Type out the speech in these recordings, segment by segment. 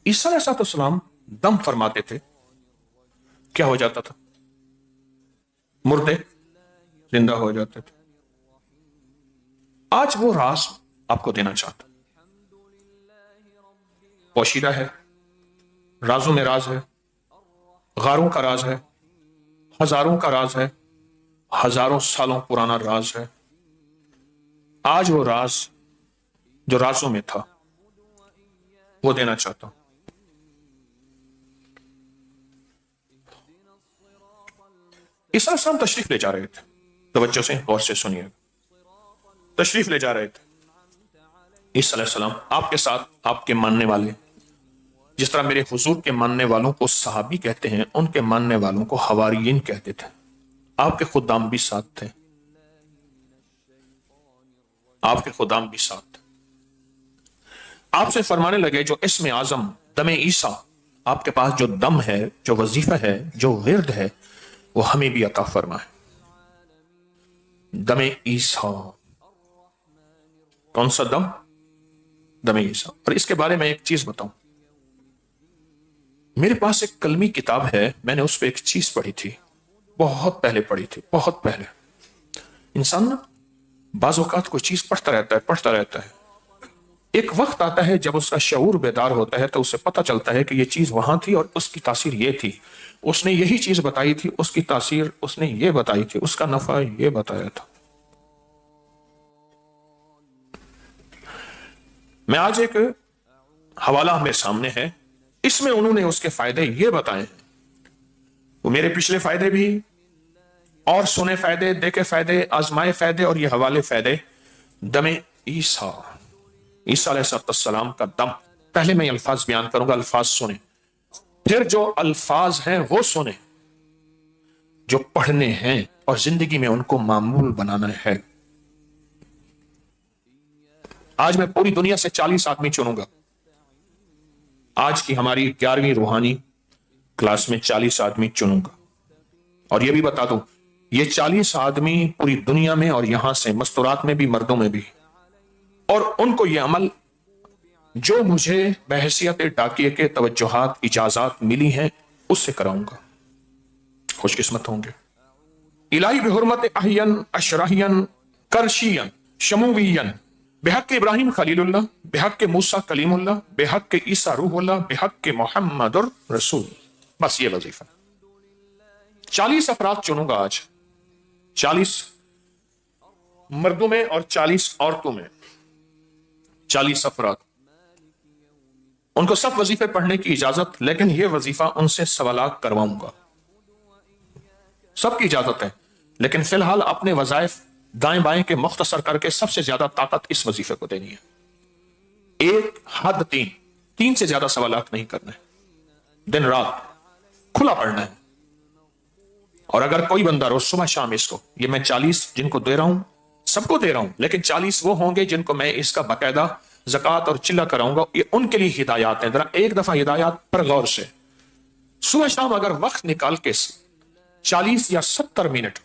ईसा अलैहिस्सलाम दम फरमाते थे, क्या हो जाता था? मुर्दे जिंदा हो जाते थे। आज वो राज आपको देना चाहता, पोशीदा है, राजों में राज है, गारों का राज है, हजारों का राज है, हजारों सालों पुराना राज है। आज वो राज जो राजों में था वो देना चाहता हूं। ईसा अलैहिस्सलाम तशरीफ ले जा रहे थे, तवज्जो से गौर से सुनिए, तशरीफ ले जा रहे थे ईसा अलैहिस्सलाम आपके साथ, आपके मानने वाले, जिस तरह मेरे हुजूर के मानने वालों को सहाबी कहते हैं, उनके मानने वालों को हवारियीन कहते थे। आपके खुदाम भी साथ थे, आपके खुदाम भी साथ थे। आपसे फरमाने लगे जो इस्म आजम दमे ईसा, आपके पास जो दम है, जो वजीफा है, जो विर्द है, वो हमें भी अता फरमाए। दमे ईसा, कौन सा दम? दमे ईसा। और इसके बारे में एक चीज बताऊं, मेरे पास एक कलमी किताब है, मैंने उस पर एक चीज पढ़ी थी, बहुत पहले पढ़ी थी, बहुत पहले। इंसान ना बाज़ औक़ात कोई चीज पढ़ता रहता है, पढ़ता रहता है, एक वक्त आता है जब उसका शऊर बेदार होता है तो उसे पता चलता है कि ये चीज वहां थी और उसकी तासीर ये थी, उसने यही चीज बताई थी, उसकी तासीर उसने ये बताई थी, उसका नफा ये बताया था। मैं आज एक हवाला मेरे सामने है, इसमें उन्होंने उसके फायदे ये बताए हैं। वो मेरे पिछले फायदे भी और सुने फायदे, देखे फायदे, आजमाए फायदे और ये हवाले फायदे। दमे ईसा, ईसा अलैहिस्सलाम का दम। पहले मैं अल्फाज बयान करूंगा, अल्फाज सुने, फिर जो अल्फाज हैं वो सुने, जो पढ़ने हैं और जिंदगी में उनको मामूल बनाना है। आज मैं पूरी दुनिया से 40 आदमी चुनूंगा। आज की हमारी 11वीं रूहानी क्लास में 40 आदमी चुनूंगा, और यह भी बता दूं, ये 40 आदमी पूरी दुनिया में और यहां से मस्तूरात में भी, मर्दों में भी, और उनको ये अमल जो मुझे बहसियत डाकिए के तवज्जुहात, इजाजत मिली हैं, उससे कराऊंगा। खुशकिस्मत होंगे। इलाही बिहुर्मत अहियन अशराहियन करशियन शमूवियन बेहक के इब्राहिम खलीलुल्लाह, बेहक के मूसा कलीमुल्लाह, बेहक के ईसा रूहुल्लाह, बेहक के मोहम्मदुर रसूल। बस ये वजीफा। 40 अफराद चुनूंगा आज, 40 मर्दों में और 40 औरतों में, 40 अफराद। उनको सब वजीफे पढ़ने की इजाजत, लेकिन यह वजीफा उनसे सवालात करवाऊंगा। सबकी इजाजत है, लेकिन फिलहाल अपने वजाइफ दाएं बाएं के मुख्तसर करके सबसे ज्यादा ताकत इस वजीफे को देनी है। एक हद 3 से ज्यादा सवालात नहीं करना है, दिन रात खुला पढ़ना है। और अगर कोई बंदा रोज सुबह शाम इसको, ये मैं 40 जिनको दे रहा हूं सबको दे रहा हूं, लेकिन 40 वो होंगे जिनको मैं इसका बाकायदा ज़कात और चिल्ला कराऊंगा। ये उनके लिए हिदायत है। जरा एक दफा हिदायत पर गौर से सुबह शाम अगर वक्त निकाल के 40 या 70 मिनट,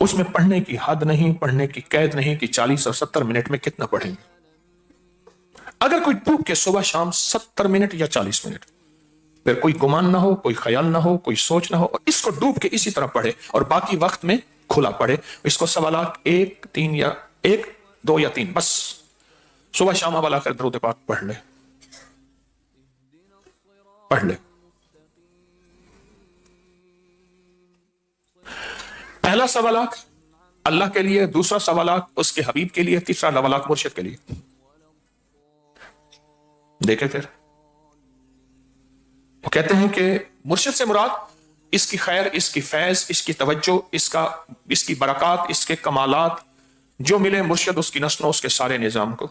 उसमें पढ़ने की हद नहीं, पढ़ने की कैद नहीं कि 40 और 70 मिनट में कितना पढ़ेंगे। अगर कोई टूक के सुबह शाम 70 मिनट या 40 मिनट, फिर कोई गुमान ना हो, कोई ख्याल ना हो, कोई सोच ना हो, और इसको डूब के इसी तरह पढ़े और बाकी वक्त में खुला पढ़े। इसको सवालात 1, 3 या 1, 2 या 3 बस सुबह शाम वाला कर दरूद पाक पढ़ ले, पढ़ ले। पहला सवालात अल्लाह के लिए, दूसरा सवालात उसके हबीब के लिए, तीसरा सवालात मुर्शिद के लिए। देखे फिर वो कहते हैं कि मुर्शिद से मुराद इसकी खैर, इसकी फैज, इसकी तवज्जो, इसकी बरकत, इसके कमालात जो मिले मुर्शिद उसकी नस्लों, उसके सारे निजाम को।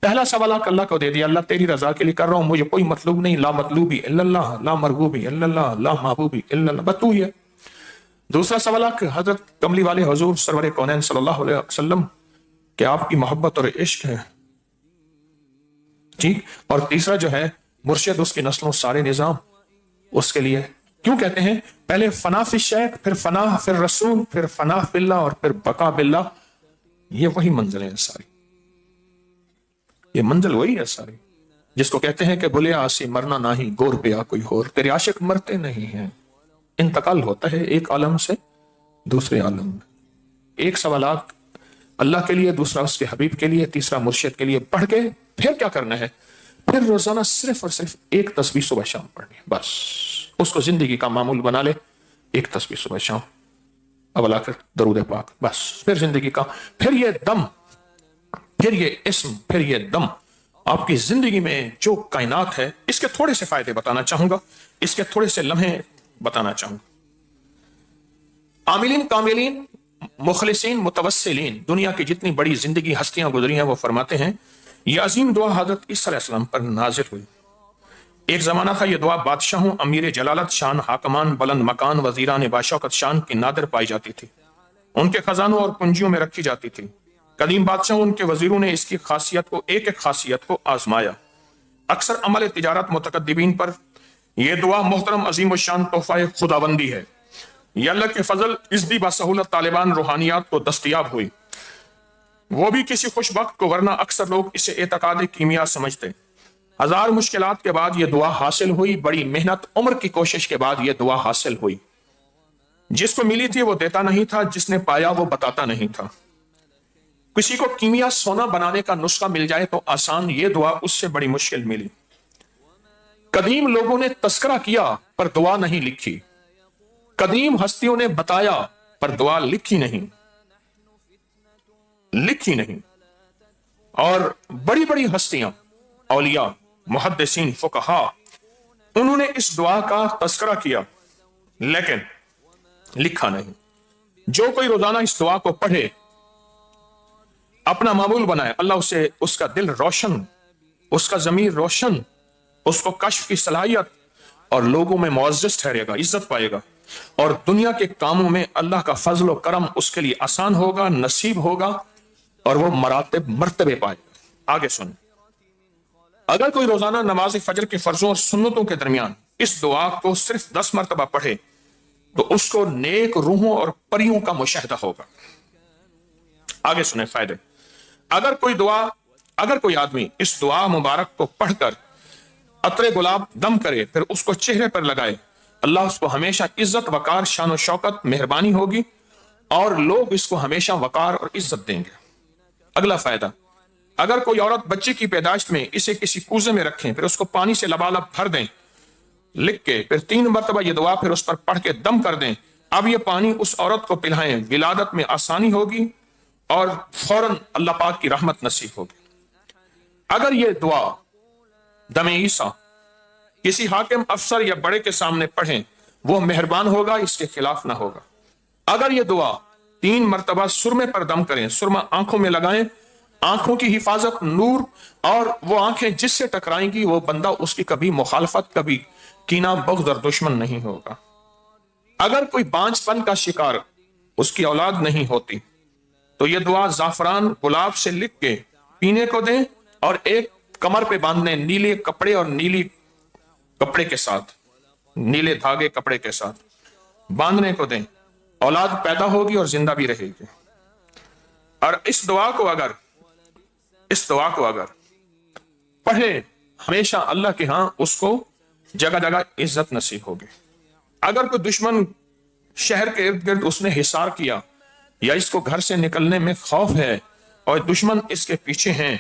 पहला सवालात अल्लाह को दे दिया, अल्लाह तेरी रजा के लिए कर रहा हूं, मुझे कोई मतलब नहीं, ला मतलूबी इल्लल्लाह, ला मरगूबी इल्लल्लाह, ला महबूबी इल्लल्लाह, बस तू ही है। दूसरा सवाल हजरत कमली वाले हुजूर सरवर कौनैन सल्लल्लाहु अलैहि वसल्लम कि आपकी मोहब्बत और इश्क है, ठीक। और तीसरा जो है मुर्शिद, उसकी नस्लों, सारे निजाम उसके लिए। क्यों कहते हैं पहले फना फिर शेख, फिर फना, फिर रसूल, फिर फना बिल्ला और फिर बका बिल्ला। ये वही मंजिल है सारी, ये मंजिल वही है सारी। جس کو کہتے ہیں کہ بلے آسی مرنا نہیں گور پیا کوئی اور، تیرے عاشق مرتے نہیں ہیں، انتقال ہوتا ہے ایک عالم سے دوسرے عالم میں۔ ایک سوالات اللہ کے لیے، دوسرا اس کے حبیب کے لیے، تیسرا مرشد کے لیے پڑھ کے پھر کیا کرنا ہے؟ پھر روزانہ صرف اور صرف ایک تسبیح صبح شام پڑھنی ہے، بس اس کو زندگی کا معمول بنا لے، ایک تسبیح صبح شام، اول آخر درود پاک، بس پھر زندگی کا، پھر یہ دم، پھر یہ اسم، پھر یہ دم آپ کی زندگی میں جو کائنات ہے۔ اس کے تھوڑے سے فائدے بتانا چاہوں گا، اس کے تھوڑے سے لمحے بتانا چاہوں گا۔ عاملین، کاملین، مخلصین، متوسلین، دنیا کی جتنی بڑی زندگی ہستیاں گزری ہیں وہ فرماتے ہیں یہ عظیم دعا حضرت عیسیٰ علیہ السلام پر نازل ہوئی۔ ایک زمانہ تھا یہ دعا بادشاہوں، امیر جلالت شان، حاکمان، بلند مکان، وزیران باشوکت شان کی نادر پائی جاتی تھی، ان کے خزانوں اور کنجیوں میں رکھی جاتی تھی۔ قدیم بادشاہوں، ان کے وزیروں نے اس کی خاصیت کو، ایک ایک خاصیت کو آزمایا۔ اکثر عمل تجارت متقدمین پر یہ دعا محترم عظیم الشان تحفہ خداوندی ہے۔ یہ اللہ کے فضل ازدی بسہولت طالبان روحانیات کو دستیاب ہوئی، وہ بھی کسی خوش بخت کو، ورنہ اکثر لوگ اسے اعتقاد کیمیا سمجھتے۔ ہزار مشکلات کے بعد یہ دعا حاصل ہوئی، بڑی محنت، عمر کی کوشش کے بعد یہ دعا حاصل ہوئی۔ جس کو ملی تھی وہ دیتا نہیں تھا، جس نے پایا وہ بتاتا نہیں تھا۔ کسی کو کیمیا سونا بنانے کا نسخہ مل جائے تو آسان، یہ دعا اس سے بڑی مشکل ملی۔ قدیم لوگوں نے تذکرہ کیا پر دعا نہیں لکھی، قدیم ہستیوں نے بتایا پر دعا لکھی نہیں، لکھی نہیں۔ اور بڑی بڑی ہستیاں، اولیاء، محدثین، فقہا، انہوں نے اس دعا کا تذکرہ کیا لیکن لکھا نہیں۔ جو کوئی روزانہ اس دعا کو پڑھے، اپنا معمول بنائے، اللہ اسے، اس کا دل روشن، اس کا ضمیر روشن، اس کو کشف کی صلاحیت، اور لوگوں میں معزز ٹھہرے گا، عزت پائے گا، اور دنیا کے کاموں میں اللہ کا فضل و کرم اس کے لیے آسان ہوگا، نصیب ہوگا، اور وہ مراتب، مرتبے پائے گا۔ آگے سن، اگر کوئی روزانہ نماز فجر کے فرضوں اور سنتوں کے درمیان اس دعا کو صرف 10 مرتبہ پڑھے تو اس کو نیک روحوں اور پریوں کا مشاہدہ ہوگا۔ آگے سنیں فائدے۔ اگر کوئی آدمی اس دعا مبارک کو پڑھ کر عطر گلاب دم کرے، پھر اس کو چہرے پر لگائے، اللہ اس کو ہمیشہ عزت، وقار، شان و شوکت، مہربانی ہوگی، اور لوگ اس کو ہمیشہ وقار اور عزت دیں گے۔ اگلا فائدہ، اگر کوئی عورت بچے کی پیدائش میں اسے کسی کوزے میں رکھیں، پھر اس کو پانی سے لبالب بھر دیں لکھ کے، پھر 3 مرتبہ یہ دعا پھر اس پر پڑھ کے دم کر دیں، اب یہ پانی اس عورت کو پلائیں، ولادت میں آسانی ہوگی اور فوراً اللہ پاک کی رحمت نصیب ہوگی۔ اگر یہ دعا دم عیسیٰ کسی حاکم، افسر یا بڑے کے سامنے پڑھیں، وہ مہربان ہوگا، اس کے خلاف نہ ہوگا۔ اگر یہ دعا 3 مرتبہ سرمے پر دم کریں، سرما آنکھوں میں لگائیں، آنکھوں کی حفاظت، نور، اور وہ آنکھیں جس سے ٹکرائیں گی وہ بندہ اس کی کبھی مخالفت، کبھی کینہ، بغض اور دشمن نہیں ہوگا۔ اگر کوئی بانجھ پن کا شکار، اس کی اولاد نہیں ہوتی، تو یہ دعا زعفران، گلاب سے لکھ کے پینے کو دیں، اور ایک کمر پہ باندھنے، نیلے کپڑے اور نیلی کپڑے کے ساتھ، نیلے دھاگے کپڑے کے ساتھ باندھنے کو دیں، اولاد پیدا ہوگی اور زندہ بھی رہے گی۔ اور اس دعا کو اگر پڑھے ہمیشہ، اللہ کے ہاں اس کو جگہ جگہ عزت نصیب ہوگی۔ اگر کوئی دشمن شہر کے ارد گرد اس نے حصار کیا، یا اس کو گھر سے نکلنے میں خوف ہے اور دشمن اس کے پیچھے ہیں،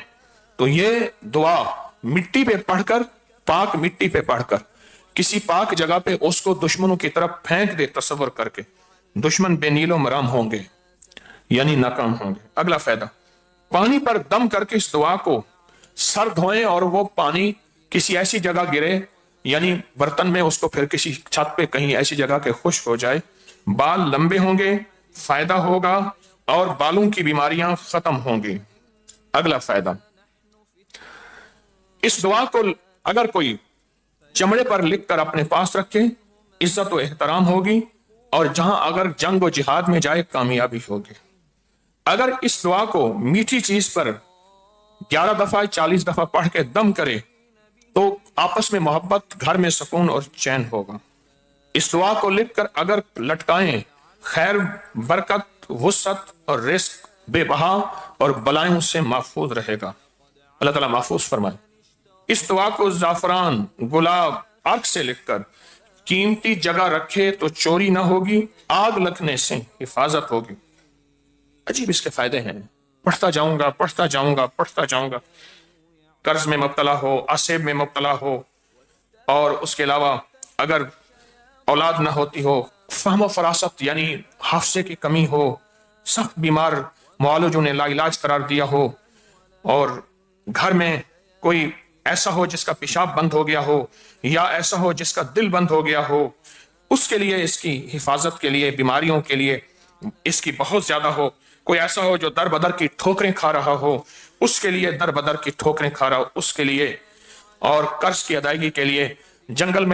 تو یہ دعا مٹی پہ پڑھ کر، پاک مٹی پہ پڑھ کر، کسی پاک جگہ پہ اس کو دشمنوں کی طرف پھینک دے، تصور کر کے، دشمن بے نیل و مرام ہوں گے، یعنی ناکام ہوں گے۔ اگلا فائدہ، پانی پر دم کر کے اس دعا کو سر دھوئیں، اور وہ پانی کسی ایسی جگہ گرے، یعنی برتن میں، اس کو پھر کسی چھت پہ کہیں ایسی جگہ کے خشک ہو جائے، بال لمبے ہوں گے، فائدہ ہوگا، اور بالوں کی بیماریاں ختم ہوں گی۔ اگلا فائدہ، اس دعا کو اگر کوئی چمڑے پر لکھ کر اپنے پاس رکھے، عزت و احترام ہوگی، اور جہاں اگر جنگ و جہاد میں جائے کامیابی ہوگی۔ اگر اس دعا کو میٹھی چیز پر 11 دفعہ 40 دفعہ پڑھ کے دم کرے تو آپس میں محبت، گھر میں سکون اور چین ہوگا۔ اس دعا کو لکھ کر اگر لٹکائیں، خیر، برکت، وسعت اور رزق بے بہا اور بلائیں اس سے محفوظ رہے گا۔ اللہ تعالیٰ محفوظ فرمائے۔ इस दुआ को ज़ाफ़रान, गुलाब, अर्क से लिखकर कीमती जगह रखे तो चोरी ना होगी, आग लगने से हिफाजत होगी। अजीब इसके फायदे हैं। पढ़ता जाऊंगा, पढ़ता जाऊंगा, पढ़ता जाऊंगा। कर्ज में मुब्तला हो, आसेब में मुब्तला हो, और उसके अलावा अगर औलाद ना होती हो, फहम फरासत यानी हाफजे की कमी हो, सख्त बीमार मुआलिजों ने लाइलाज करार दिया हो, और घर में कोई ऐसा हो जिसका पेशाब बंद हो गया हो, या ऐसा हो जिसका दिल बंद हो गया हो, उसके लिए, इसकी हिफाजत के लिए, बीमारियों के लिए इसकी बहुत ज्यादा हो। कोई ऐसा हो जो दर बदर की ठोकरें खा रहा हो, उसके लिए, दर बदर की ठोकरें खा रहा हो उसके लिए, और कर्ज की अदायगी के लिए जंगल में